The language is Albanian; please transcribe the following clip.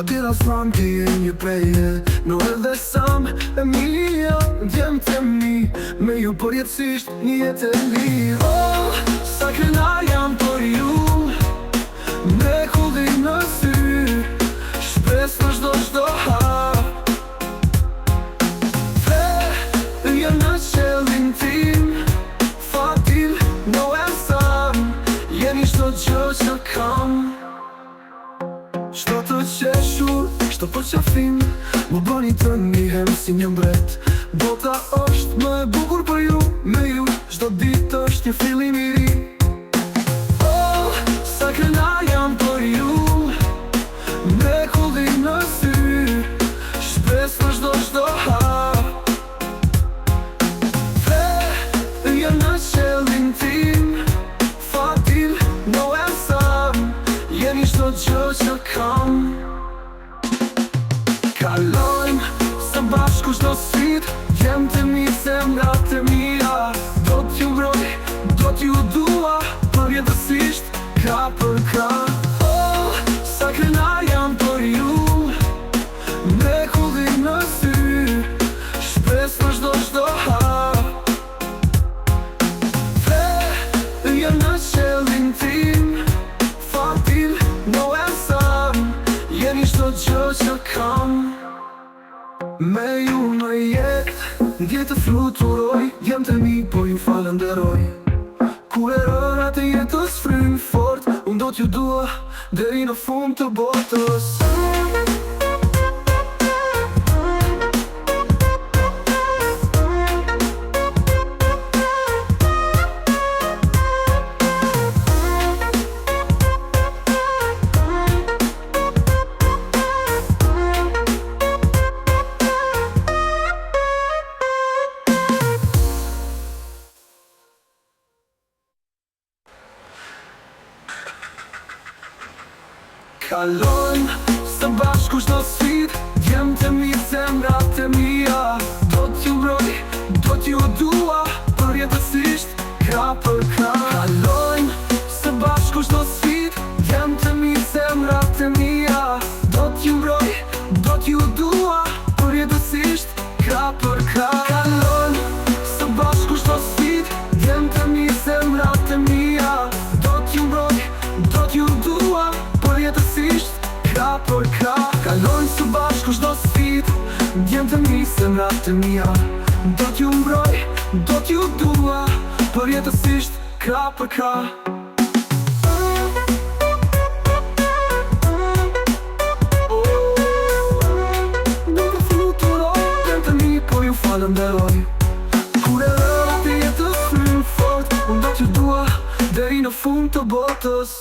tira s'manti e një peje no edhe sam e mija djem të mi me ju përjetësisht një jetë e mirë. Oh, sa krena jam për ju me kullin në sy, shpes në shdo hap dhe jam në qelin tim fatil no e sam jeni shdo gjë që kam. Shto të qeshur, shto për qafim më bëni të njihem si një mbret. Bota është më e bukur për ju, me ju shdo dit është një fillim i ri. Oh, sa krena jam për ju me kullin në sy, shpes në shdo hap dhe jam në qelin tim fatil no e sam jeni shdo gjë që kam. Kalojmë së bashku shdo sfit, jem të mi zemrat e mia. Do t'ju mbroj, do t'ju dua, përjetësisht, ka për ka. Oh, sa krena jam për ju me kullin në sy, shpes në shdo hap dhe jam në qelin tim fatil no e sam jeni shdo gjë që kam. Me ju në jetë, ndje të fluturoj, jem të mi po ju falenderoj. Kur erërat e jetës frynë fort, unë do t'ju dua deri në fund të botës. Kalojmë së bashku shdo sfit, jem të mi zemrat e mia. Do t'ju mbroj, do t'ju dua, përjetësisht, ka për ka. Kalojmë së bashku shdo sfit, jem të mi zemrat e mia. Do t'ju mbroj, do t'ju dua, përjetësisht, ka për ka. Kalojmë së bashku shdo sfit, jem të mi zemrat e mia. Do t'ju mbroj, do t'ju dua, përjetësisht, ka për ka. Kalojmë së bashku shdo sfit, jem të mi zemrat e mia. Do t'ju mbroj, do t'ju dua, përjetësisht, ka për ka. Do të fluturoj, jem të mi po ju falenderoj. Kur erërat e jetës frynë fort, unë do t'ju dua deri në fund të botës.